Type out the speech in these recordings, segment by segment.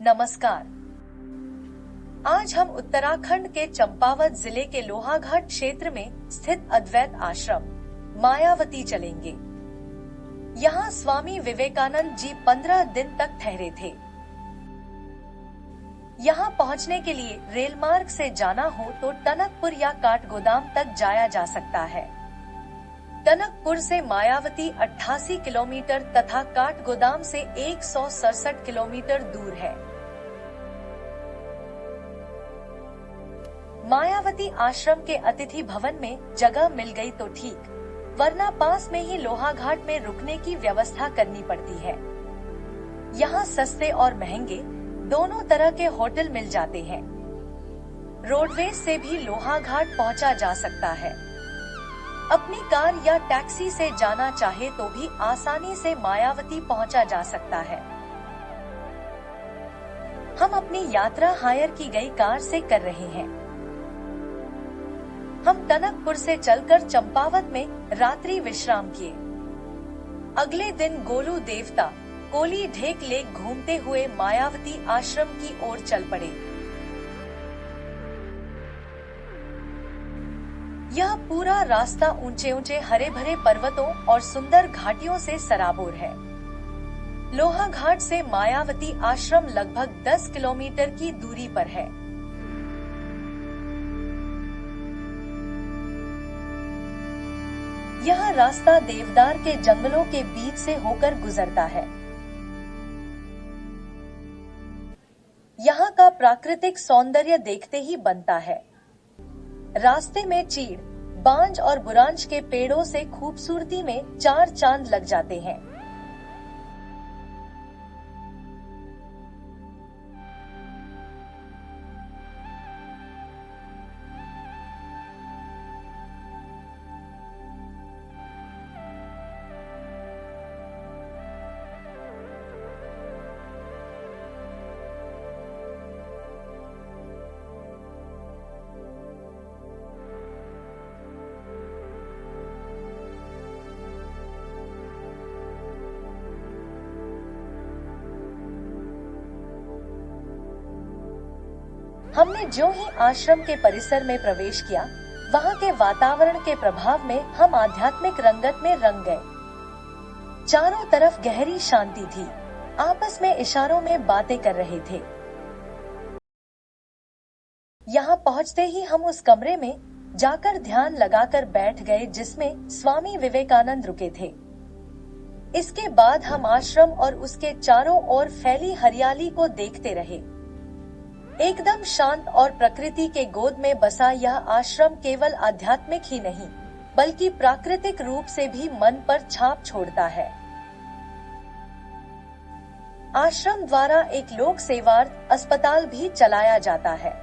नमस्कार। आज हम उत्तराखंड के चंपावत जिले के लोहाघाट क्षेत्र में स्थित अद्वैत आश्रम मायावती चलेंगे। यहाँ स्वामी विवेकानंद जी 15 दिन तक ठहरे थे। यहाँ पहुँचने के लिए रेल मार्ग से जाना हो तो टनकपुर या काठगोदाम तक जाया जा सकता है। टनकपुर से मायावती 88 किलोमीटर तथा काठगोदाम से 167 किलोमीटर दूर है। मायावती आश्रम के अतिथि भवन में जगह मिल गई तो ठीक, वरना पास में ही लोहाघाट में रुकने की व्यवस्था करनी पड़ती है। यहाँ सस्ते और महंगे दोनों तरह के होटल मिल जाते हैं। रोडवेज से भी लोहाघाट पहुँचा जा सकता है। अपनी कार या टैक्सी से जाना चाहे तो भी आसानी से मायावती पहुंचा जा सकता है। हम अपनी यात्रा हायर की गई कार से कर रहे हैं। हम टनकपुर से चलकर चंपावत में रात्रि विश्राम किए। अगले दिन गोलू देवता कोली ढेक लेक घूमते हुए मायावती आश्रम की ओर चल पड़े। यह पूरा रास्ता ऊंचे ऊंचे हरे भरे पर्वतों और सुंदर घाटियों से सराबोर है। लोहाघाट से मायावती आश्रम लगभग 10 किलोमीटर की दूरी पर है। यह रास्ता देवदार के जंगलों के बीच से होकर गुजरता है। यहाँ का प्राकृतिक सौंदर्य देखते ही बनता है। रास्ते में चीड़, बांज और बुरांश के पेड़ों से खूबसूरती में 4 चांद लग जाते हैं। हमने जो ही आश्रम के परिसर में प्रवेश किया, वहाँ के वातावरण के प्रभाव में हम आध्यात्मिक रंगत में रंग गए। चारों तरफ गहरी शांति थी। आपस में इशारों में बातें कर रहे थे। यहाँ पहुँचते ही हम उस कमरे में जाकर ध्यान लगाकर बैठ गए जिसमें स्वामी विवेकानंद रुके थे। इसके बाद हम आश्रम और उसके चारों ओर फैली हरियाली को देखते रहे। एकदम शांत और प्रकृति के गोद में बसा यह आश्रम केवल आध्यात्मिक ही नहीं, बल्कि प्राकृतिक रूप से भी मन पर छाप छोड़ता है। आश्रम द्वारा एक लोक सेवार्थ अस्पताल भी चलाया जाता है।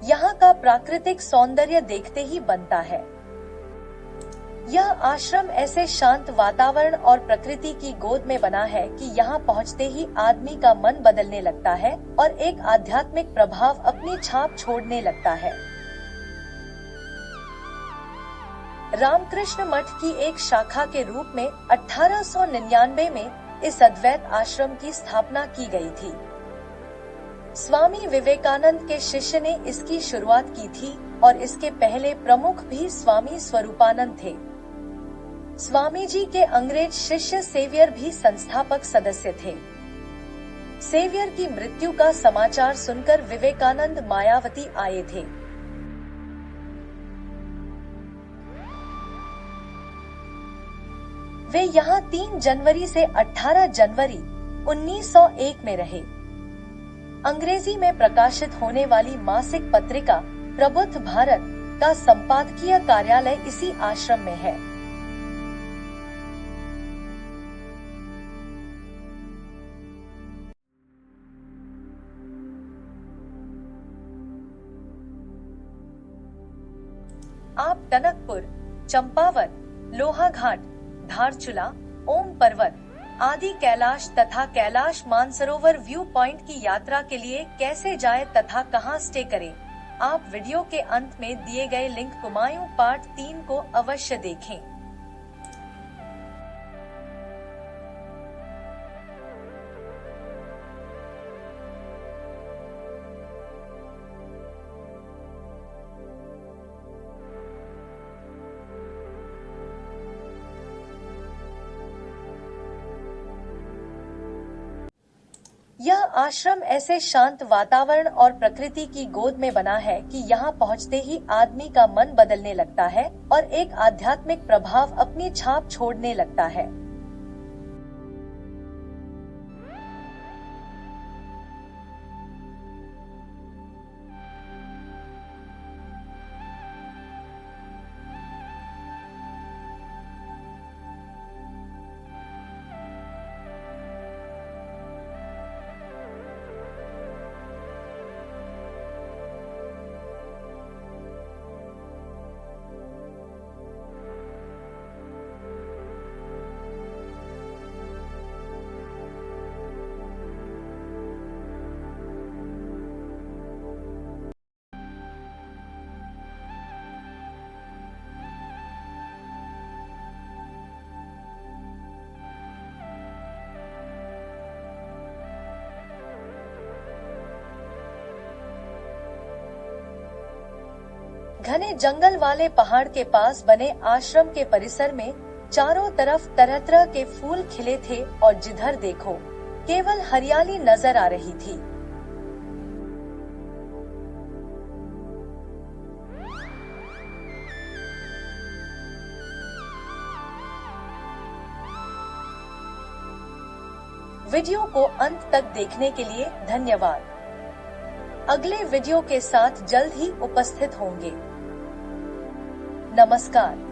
यहाँ का प्राकृतिक सौंदर्य देखते ही बनता है। यह आश्रम ऐसे शांत वातावरण और प्रकृति की गोद में बना है कि यहाँ पहुँचते ही आदमी का मन बदलने लगता है और एक आध्यात्मिक प्रभाव अपनी छाप छोड़ने लगता है। रामकृष्ण मठ की एक शाखा के रूप में 1899 में इस अद्वैत आश्रम की स्थापना की गई थी। स्वामी विवेकानंद के शिष्य ने इसकी शुरुआत की थी और इसके पहले प्रमुख भी स्वामी स्वरूपानंद थे। स्वामी जी के अंग्रेज शिष्य सेवियर भी संस्थापक सदस्य थे। सेवियर की मृत्यु का समाचार सुनकर विवेकानंद मायावती आए थे। वे यहाँ 3 जनवरी से 18 जनवरी 1901 में रहे। अंग्रेजी में प्रकाशित होने वाली मासिक पत्रिका प्रबुद्ध भारत का संपादकीय कार्यालय इसी आश्रम में है। आप टनकपुर, चंपावत, लोहाघाट, धारचूला, ओम पर्वत आदि कैलाश तथा कैलाश मानसरोवर व्यू पॉइंट की यात्रा के लिए कैसे जाएं तथा कहां स्टे करें, आप वीडियो के अंत में दिए गए लिंक कुमायूं पार्ट 3 को अवश्य देखें। यह आश्रम ऐसे शांत वातावरण और प्रकृति की गोद में बना है कि यहाँ पहुँचते ही आदमी का मन बदलने लगता है और एक आध्यात्मिक प्रभाव अपनी छाप छोड़ने लगता है। घने जंगल वाले पहाड़ के पास बने आश्रम के परिसर में चारों तरफ तरह तरह के फूल खिले थे और जिधर देखो केवल हरियाली नजर आ रही थी। वीडियो को अंत तक देखने के लिए धन्यवाद। अगले वीडियो के साथ जल्द ही उपस्थित होंगे। नमस्कार।